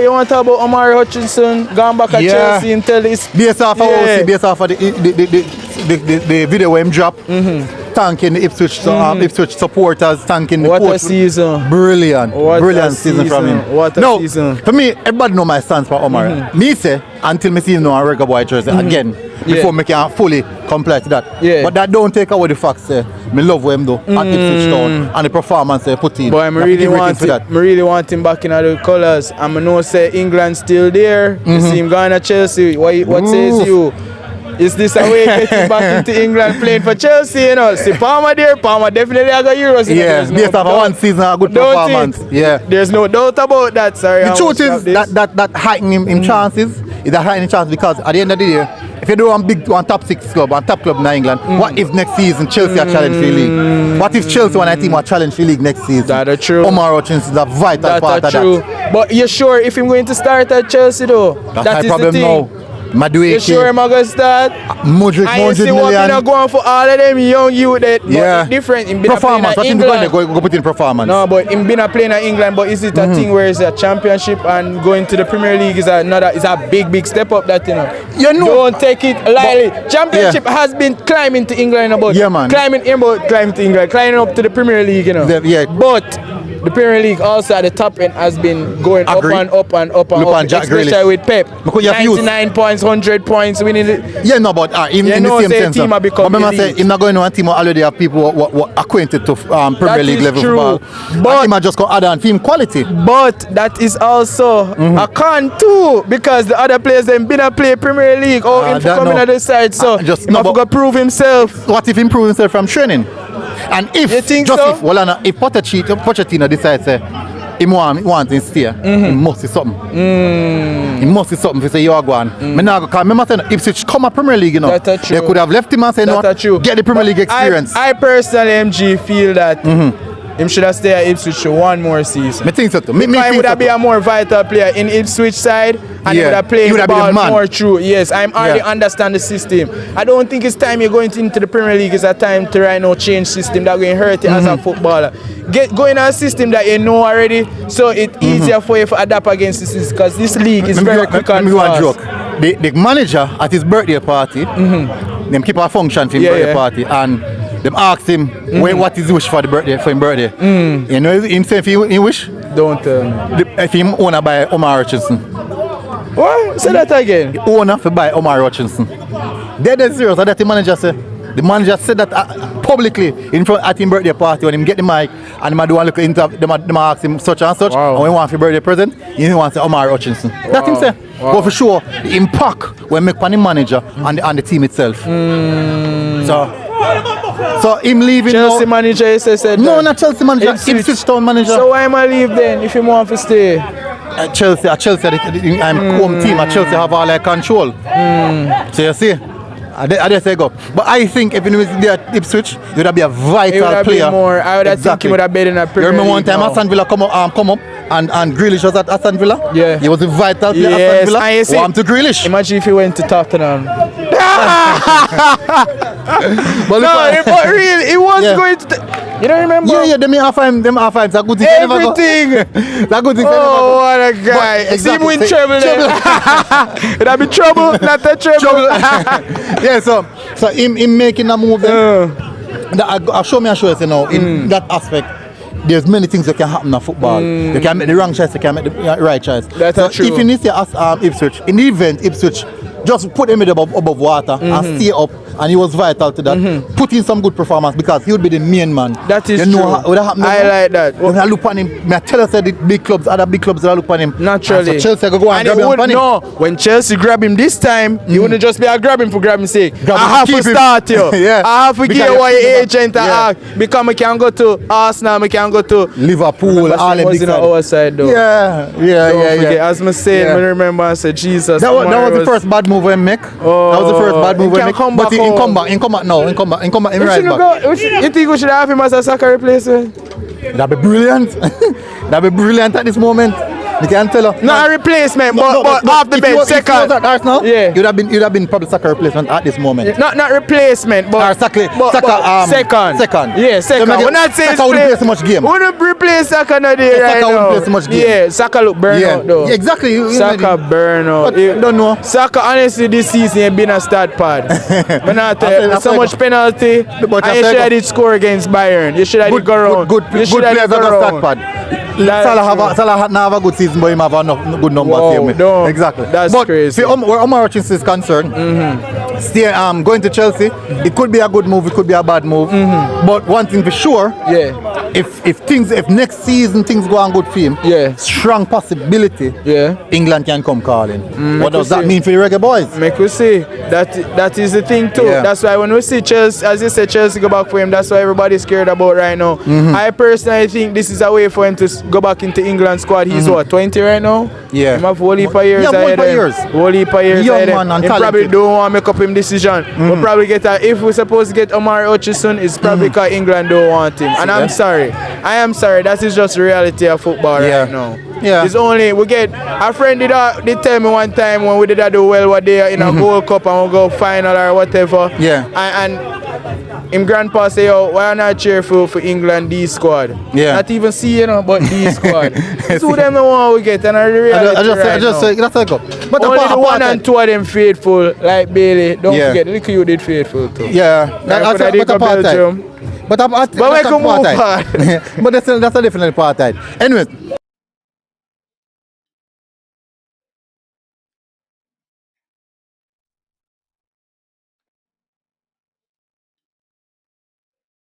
you want to talk about Omar Hutchinson gone back at Chelsea and tell this? Based off of the video where him drop, thanking the Ipswich supporters, thanking the What coach. a season. Brilliant. Brilliant season from him. What a season. For me, everybody know my stance for Omar. Me say, until me see him now a regular boy jersey again, before me can fully comply to that. Yeah. But that don't take away the fact say, me love him though, at Ipswich Town, and the performance they put in. But I really want him back in the colours. And I know say England still there. You see him going to Chelsea. What says you? Is this a way getting back into England playing for Chelsea, you know? See Palmer there, Palmer definitely got Euros. Yeah, based off one season, a good performance. Yeah. There's no doubt about that, sorry. The truth is that heightening him chances is a heightening chance because at the end of the day, if you do one top 6 club, one top club in England, what if next season Chelsea are challenge for the league? What if Chelsea and I team are challenge for the league next season? That's true. Omar Hutchinson is a vital part of that. But you're sure if I'm going to start at Chelsea though? That's my problem now. You sure I'm going to start? I see what I'm going for all of them young youth that but different. Performance, what England go put in performance? No, but him been playing at England, but is it a thing where it's a championship and going to the Premier League is a big step up that, you know? Don't take it lightly. Championship has been climbing to England about climbing to England, climbing up to the Premier League, you know. But the Premier League also at the top end has been going up and up and up and up, especially with Pep. 99 points, 100 points winning it. Yeah, no, but in the same sense. But remember, say, he's not going to a team already have people who are acquainted to Premier League level football. But he might just go add on team quality. But that is also a con too, because the other players then been a play Premier League or him coming at the side, so he have to prove himself. What if he improve himself from training? And if if Pochettino decides he wants to stay, he must see something. He must see something if say you are going. Remember saying Ipswich come a Premier League, you know. They could have left him and say no, get the Premier League experience. I personally, MG, feel that him should have stayed at Ipswich one more season. I think so too. He would have been a more vital player in Ipswich side and he would have played the ball more true. Yes, I already understand the system. I don't think it's time you're going into the Premier League is a time to right now change system that going to hurt you as a footballer. Go in a system that you know already, so it's easier for you to adapt against this because this league is very quick and fast. Joke. The manager at his birthday party, them keep a function for his birthday party and them ask him what is his wish for his birthday. You know him say if he wish? Don't tell me. If him owner by Omar Hutchinson. What? Say that again. The owner for buy Omar Hutchinson. Dead serious. That the manager said. The manager said that publicly in front at his birthday party when him get the mic and him do a little interview. Them ask him such and such. And when he want for birthday present, he wants to say Omar Hutchinson. That him say. But for sure, the impact when make on the manager and the team itself. So him leaving Chelsea now, manager said no, not Chelsea manager, Ipswich Town manager. So why am I leave then if you want to stay? Chelsea, I'm home team. At Chelsea have all their control. So you see, I just say go. But I think if he was there at Ipswich, he would be a vital player. I would think he would have been in a Premier League. You remember one time Aston Villa come up and Grealish was at Aston Villa? Yeah. He was a vital player at Aston Villa. Warm to Grealish. Imagine if he went to Tottenham. But really, he was going to. You don't remember? Yeah, them offer him. It's a good thing. Everything. It's a good thing. Oh, what a guy. See him win trouble. It'll be trouble, not a trouble. Yeah, so him making a move. I'll show you, you know, in that aspect. There's many things that can happen in football. You can make the wrong choice, you can make the right choice. That's true. If you need to ask Ipswich, in the event Ipswich just put him above water and stay up, and he was vital to that. Put in some good performance because he would be the main man. That is true. I like that. When I look on him, I tell us that the big clubs, other big clubs that look on him. Naturally. So Chelsea go and grab him on him. No, when Chelsea grab him this time, he wouldn't just be a grabbing for grabbing sake. I have to start you. I have to get what your agent ask. Because I can go to Arsenal, I can go to Liverpool, all the big our side though. Yeah. As I said, I remember I said Jesus. That was the first bad move we make. That was the first bad move we make. But he come back now. He come back right back. You think we should have him as a soccer replacement? That'd be brilliant. That'd be brilliant at this moment. You can tell her. Not a replacement, but off the bench, second. If you was at Arsenal, yeah. you'd have been probably Saka replacement at this moment. Not replacement, but Saka, second. Second. Yeah, second. We're not saying Saka wouldn't play so much game. We wouldn't replace Saka no day right Saka now. wouldn't play so much game. Yeah, Saka look burn out though. Yeah, exactly. Saka burn out. I don't know. Saka honestly this season ain't been a start pad. But not so much penalty. And you should have did score against Bayern. You should have did go around. Good players at the start pad. Salah have a good season, but he have a good number. Wow, exactly. That's crazy. Where Omar Hutchinson is concerned, going to Chelsea, it could be a good move, it could be a bad move. But one thing for sure, if next season things go on good for him, strong possibility, England can come calling. What does that mean for the reggae boys? Make we see. That is the thing too. That's why when we see Chelsea, as you said, Chelsea go back for him, that's why everybody's scared about right now. I personally think this is a way for him to go back into England squad. He's what, 20 right now? Yeah. He have whole heap of years ahead of him. Whole heap of years Young ahead man and he talented. probably don't want to make up him decision. We'll probably get if we're supposed to get Omar Hutchinson, it's probably because England don't want him. And I'm sorry. I am sorry. That is just the reality of football right now. Yeah. It's only we get a friend did tell me one time when we did do well what they in a Gold Cup and we go final or whatever. Yeah. And him grandpa say, yo, why not cheer for England D squad? Yeah. Not even C, but D squad. Two them the one we get and I just say that's a go. But only the one and two of them faithful, like Bailey. Don't forget, look you did faithful too. Yeah. That's But that's a different part. Anyways.